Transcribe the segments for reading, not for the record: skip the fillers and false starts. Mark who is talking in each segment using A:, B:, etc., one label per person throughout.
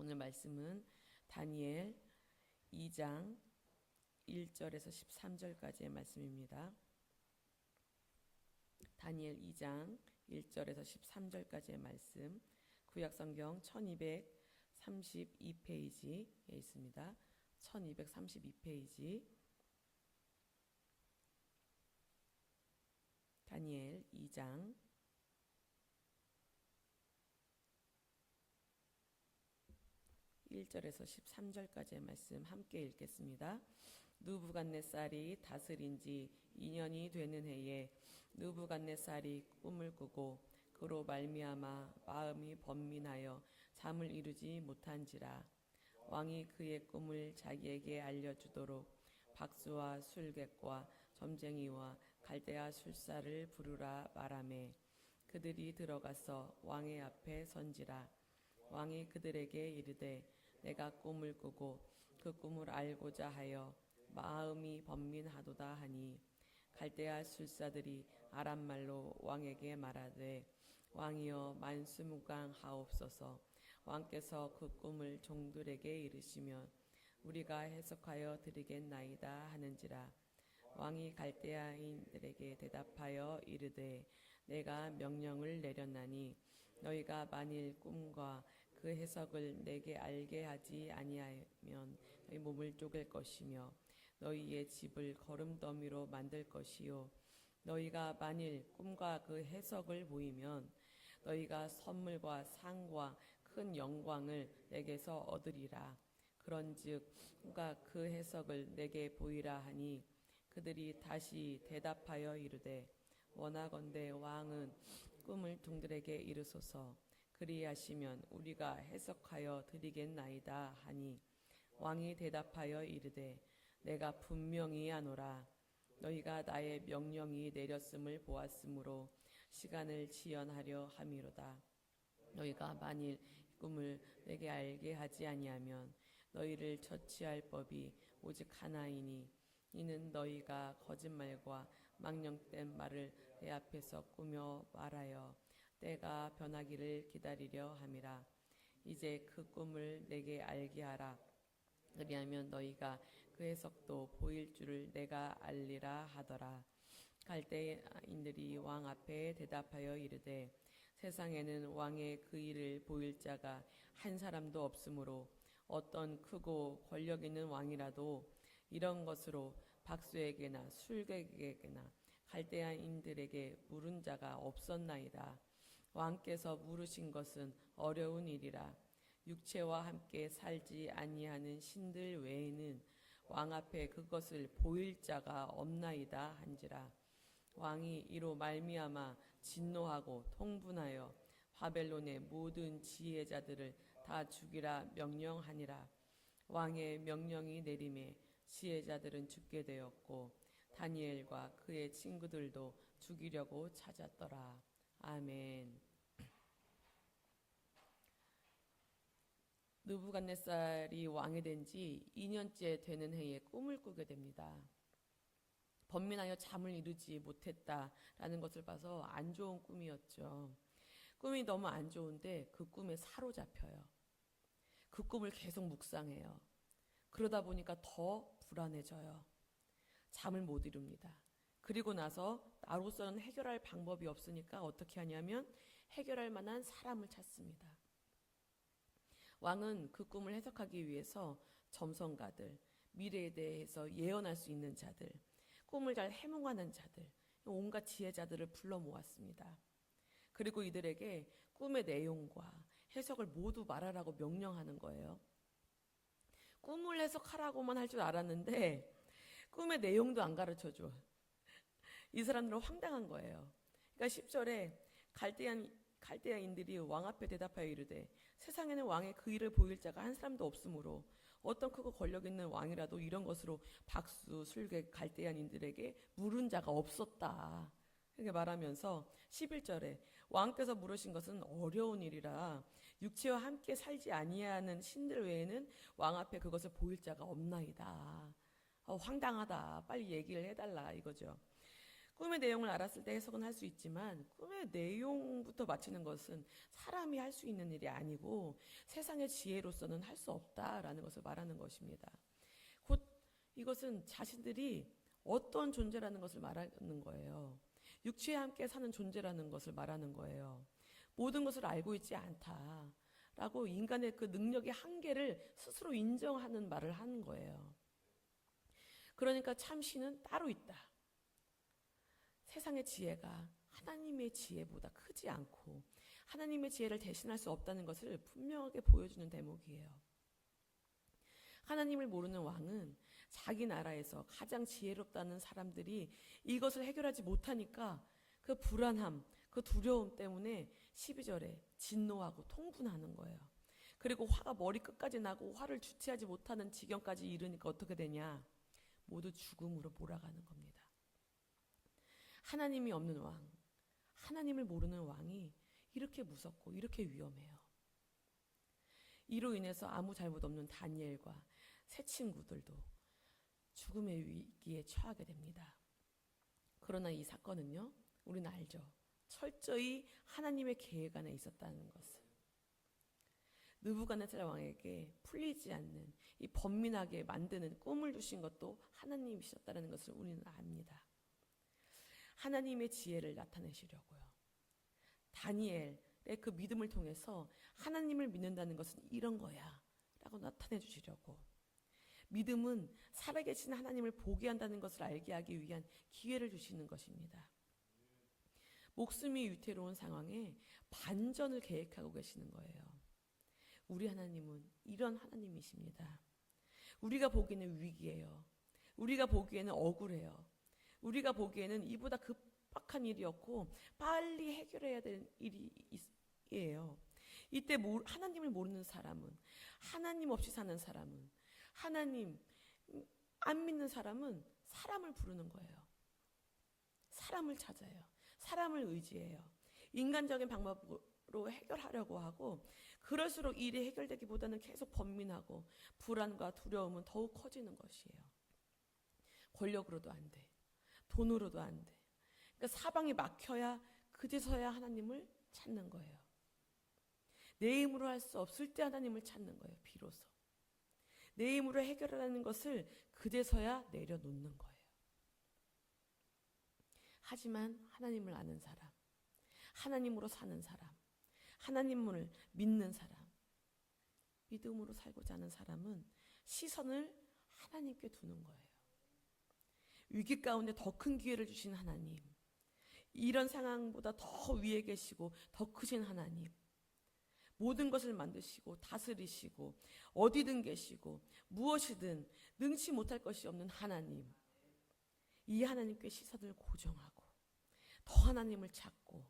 A: 오늘 말씀은 다니엘 2장 1절에서 13절까지의 말씀입니다. 다니엘 2장 1절에서 13절까지의 말씀, 구약성경 1232페이지에 있습니다. 1232페이지, 다니엘 2장 1절에서 13절까지의 말씀 함께 읽겠습니다. 느부갓네살이 다스린 지 2년이 되는 해에 느부갓네살이 꿈을 꾸고 그로 말미암아 마음이 번민하여 잠을 이루지 못한지라. 왕이 그의 꿈을 자기에게 알려주도록 박수와 술객과 점쟁이와 갈대아 술사를 부르라 말하매 그들이 들어가서 왕의 앞에 선지라. 왕이 그들에게 이르되 내가 꿈을 꾸고 그 꿈을 알고자 하여 마음이 번민하도다 하니 갈대아 술사들이 아람말로 왕에게 말하되 왕이여 만수무강하옵소서. 왕께서 그 꿈을 종들에게 이르시면 우리가 해석하여 드리겠나이다 하는지라. 왕이 갈대아인들에게 대답하여 이르되 내가 명령을 내렸나니 너희가 만일 꿈과 그 해석을 내게 알게 하지 아니하면 너희 몸을 쪼갤 것이며 너희의 집을 거름더미로 만들 것이요 너희가 만일 꿈과 그 해석을 보이면 너희가 선물과 상과 큰 영광을 내게서 얻으리라. 그런즉 꿈과 그 해석을 내게 보이라 하니 그들이 다시 대답하여 이르되 원하건대 왕은 꿈을 종들에게 이르소서. 그리하시면 우리가 해석하여 드리겠나이다 하니 왕이 대답하여 이르되 내가 분명히 하노라. 너희가 나의 명령이 내렸음을 보았으므로 시간을 지연하려 함이로다. 너희가 만일 꿈을 내게 알게 하지 아니하면 너희를 처치할 법이 오직 하나이니 이는 너희가 거짓말과 망령된 말을 내 앞에서 꾸며 말하여 때가 변하기를 기다리려 함이라. 이제 그 꿈을 내게 알게 하라. 그리하면 너희가 그 해석도 보일 줄을 내가 알리라 하더라. 갈대인들이 왕 앞에 대답하여 이르되 세상에는 왕의 그 일을 보일 자가 한 사람도 없으므로 어떤 크고 권력 있는 왕이라도 이런 것으로 박수에게나 술객에게나 갈대아인들에게 물은 자가 없었나이다. 왕께서 물으신 것은 어려운 일이라. 육체와 함께 살지 아니하는 신들 외에는 왕 앞에 그것을 보일 자가 없나이다 한지라. 왕이 이로 말미암아 진노하고 통분하여 바벨론의 모든 지혜자들을 다 죽이라 명령하니라. 왕의 명령이 내림에 지혜자들은 죽게 되었고 다니엘과 그의 친구들도 죽이려고 찾았더라. 아멘. 느부갓네살이 왕이 된 지 2년째 되는 해에 꿈을 꾸게 됩니다. 번민하여 잠을 이루지 못했다라는 것을 봐서 안 좋은 꿈이었죠. 꿈이 너무 안 좋은데 그 꿈에 사로잡혀요. 그 꿈을 계속 묵상해요. 그러다 보니까 더 불안해져요. 잠을 못 이룹니다. 그리고 나서 나로서는 해결할 방법이 없으니까 어떻게 하냐면 해결할 만한 사람을 찾습니다. 왕은 그 꿈을 해석하기 위해서 점성가들, 미래에 대해서 예언할 수 있는 자들, 꿈을 잘 해몽하는 자들, 온갖 지혜자들을 불러 모았습니다. 그리고 이들에게 꿈의 내용과 해석을 모두 말하라고 명령하는 거예요. 꿈을 해석하라고만 할 줄 알았는데 꿈의 내용도 안 가르쳐줘. 이 사람들은 황당한 거예요. 그러니까 10절에 갈대아인들이 왕 앞에 대답하여 이르되 세상에는 왕의 그 일을 보일 자가 한 사람도 없으므로 어떤 크고 권력 있는 왕이라도 이런 것으로 박수, 술객, 갈대아인들에게 물은 자가 없었다. 이렇게 말하면서 11절에 왕께서 물으신 것은 어려운 일이라 육체와 함께 살지 아니하는 신들 외에는 왕 앞에 그것을 보일 자가 없나이다. 황당하다. 빨리 얘기를 해달라 이거죠. 꿈의 내용을 알았을 때 해석은 할 수 있지만 꿈의 내용부터 맞히는 것은 사람이 할 수 있는 일이 아니고 세상의 지혜로서는 할 수 없다라는 것을 말하는 것입니다. 곧 이것은 자신들이 어떤 존재라는 것을 말하는 거예요. 육체와 함께 사는 존재라는 것을 말하는 거예요. 모든 것을 알고 있지 않다라고 인간의 그 능력의 한계를 스스로 인정하는 말을 하는 거예요. 그러니까 참신은 따로 있다. 세상의 지혜가 하나님의 지혜보다 크지 않고 하나님의 지혜를 대신할 수 없다는 것을 분명하게 보여주는 대목이에요. 하나님을 모르는 왕은 자기 나라에서 가장 지혜롭다는 사람들이 이것을 해결하지 못하니까 그 불안함, 그 두려움 때문에 12절에 진노하고 통분하는 거예요. 그리고 화가 머리끝까지 나고 화를 주체하지 못하는 지경까지 이르니까 어떻게 되냐? 모두 죽음으로 몰아가는 겁니다. 하나님이 없는 왕, 하나님을 모르는 왕이 이렇게 무섭고 이렇게 위험해요. 이로 인해서 아무 잘못 없는 다니엘과 세 친구들도 죽음의 위기에 처하게 됩니다. 그러나 이 사건은요, 우리는 알죠. 철저히 하나님의 계획 안에 있었다는 것을. 느부갓네살 왕에게 풀리지 않는 이 번민하게 만드는 꿈을 주신 것도 하나님이셨다는 것을 우리는 압니다. 하나님의 지혜를 나타내시려고요. 다니엘의 그 믿음을 통해서 하나님을 믿는다는 것은 이런 거야 라고 나타내 주시려고. 믿음은 살아계신 하나님을 보게 한다는 것을 알게 하기 위한 기회를 주시는 것입니다. 목숨이 위태로운 상황에 반전을 계획하고 계시는 거예요. 우리 하나님은 이런 하나님이십니다. 우리가 보기에는 위기예요. 우리가 보기에는 억울해요. 우리가 보기에는 이보다 급박한 일이었고 빨리 해결해야 될 일이에요. 이때 하나님을 모르는 사람은, 하나님 없이 사는 사람은, 하나님 안 믿는 사람은 사람을 부르는 거예요. 사람을 찾아요. 사람을 의지해요. 인간적인 방법으로 해결하려고 하고, 그럴수록 일이 해결되기보다는 계속 번민하고 불안과 두려움은 더욱 커지는 것이에요. 권력으로도 안 돼. 돈으로도 안 돼. 그러니까 사방이 막혀야 그제서야 하나님을 찾는 거예요. 내 힘으로 할 수 없을 때 하나님을 찾는 거예요. 비로소. 내 힘으로 해결하는 것을 그제서야 내려놓는 거예요. 하지만 하나님을 아는 사람, 하나님으로 사는 사람, 하나님을 믿는 사람, 믿음으로 살고자 하는 사람은 시선을 하나님께 두는 거예요. 위기 가운데 더 큰 기회를 주신 하나님, 이런 상황보다 더 위에 계시고 더 크신 하나님, 모든 것을 만드시고 다스리시고 어디든 계시고 무엇이든 능치 못할 것이 없는 하나님, 이 하나님께 시선을 고정하고 더 하나님을 찾고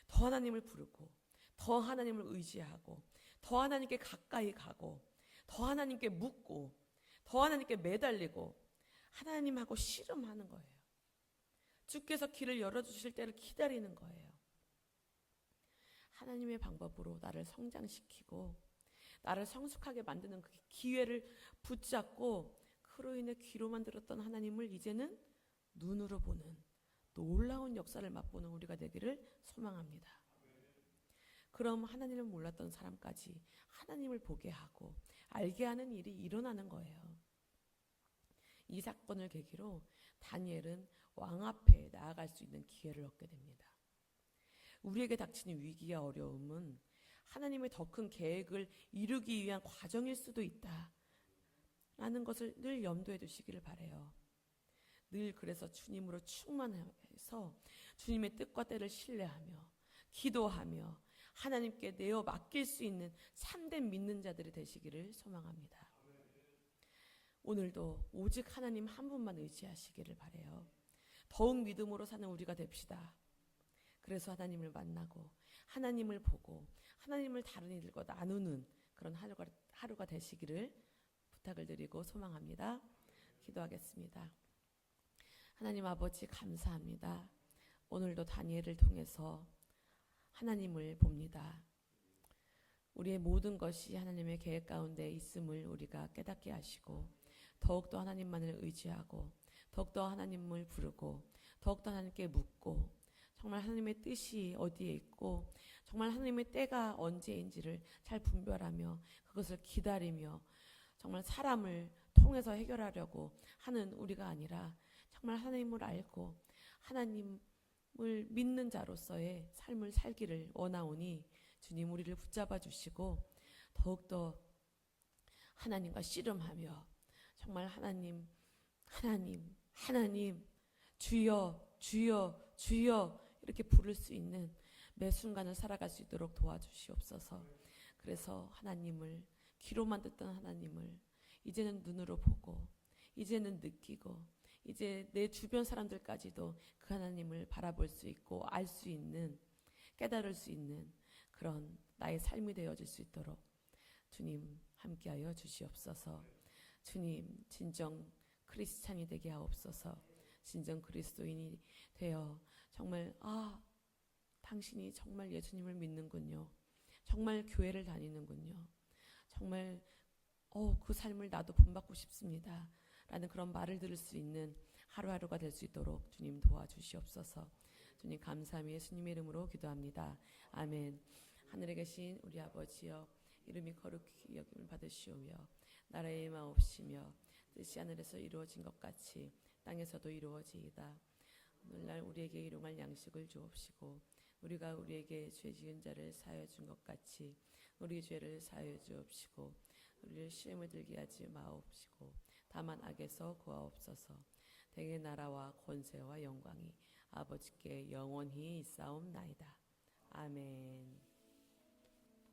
A: 더 하나님을 부르고 더 하나님을 의지하고 더 하나님께 가까이 가고 더 하나님께 묻고 더 하나님께 매달리고 하나님하고 씨름하는 거예요. 주께서 길을 열어주실 때를 기다리는 거예요. 하나님의 방법으로 나를 성장시키고 나를 성숙하게 만드는 그 기회를 붙잡고 그로 인해 귀로만 들었던 하나님을 이제는 눈으로 보는 놀라운 역사를 맛보는 우리가 되기를 소망합니다. 그럼 하나님을 몰랐던 사람까지 하나님을 보게 하고 알게 하는 일이 일어나는 거예요. 이 사건을 계기로 다니엘은 왕 앞에 나아갈 수 있는 기회를 얻게 됩니다. 우리에게 닥치는 위기와 어려움은 하나님의 더 큰 계획을 이루기 위한 과정일 수도 있다 라는 것을 늘 염두에 두시기를 바라요. 늘 그래서 주님으로 충만해서 주님의 뜻과 때를 신뢰하며 기도하며 하나님께 내어 맡길 수 있는 참된 믿는 자들이 되시기를 소망합니다. 오늘도 오직 하나님 한 분만 의지하시기를 바라요. 더욱 믿음으로 사는 우리가 됩시다. 그래서 하나님을 만나고 하나님을 보고 하나님을 다른 이들과 나누는 그런 하루가 되시기를 부탁을 드리고 소망합니다. 기도하겠습니다. 하나님 아버지 감사합니다. 오늘도 다니엘을 통해서 하나님을 봅니다. 우리의 모든 것이 하나님의 계획 가운데 있음을 우리가 깨닫게 하시고 더욱더 하나님만을 의지하고 더욱더 하나님을 부르고 더욱더 하나님께 묻고 정말 하나님의 뜻이 어디에 있고 정말 하나님의 때가 언제인지를 잘 분별하며 그것을 기다리며 정말 사람을 통해서 해결하려고 하는 우리가 아니라 정말 하나님을 알고 하나님을 믿는 자로서의 삶을 살기를 원하오니 주님 우리를 붙잡아 주시고 더욱더 하나님과 씨름하며 정말 하나님 주여 주여 주여 이렇게 부를 수 있는 매 순간을 살아갈 수 있도록 도와주시옵소서. 그래서 하나님을 귀로만 듣던 하나님을 이제는 눈으로 보고 이제는 느끼고 이제 내 주변 사람들까지도 그 하나님을 바라볼 수 있고 알 수 있는 깨달을 수 있는 그런 나의 삶이 되어질 수 있도록 주님 함께하여 주시옵소서. 주님 진정 크리스찬이 되게 하옵소서. 진정 그리스도인이 되어 정말 당신이 정말 예수님을 믿는군요. 정말 교회를 다니는군요. 정말 그 삶을 나도 본받고 싶습니다. 라는 그런 말을 들을 수 있는 하루하루가 될 수 있도록 주님 도와주시옵소서. 주님 감사하며 예수님의 이름으로 기도합니다. 아멘. 하늘에 계신 우리 아버지여 이름이 거룩히 여김을 받으시오며 나라의 마옵시며 뜻이 하늘에서 이루어진 것 같이 땅에서도 이루어지이다. 오늘날 우리에게 일용할 양식을 주옵시고 우리가 우리에게 죄 지은 자를 사하여 준 것 같이 우리 죄를 사하여 주옵시고 우리를 시험에 들게 하지 마옵시고 다만 악에서 구하옵소서. 대개 나라와 권세와 영광이 아버지께 영원히 있사옵나이다. 아멘.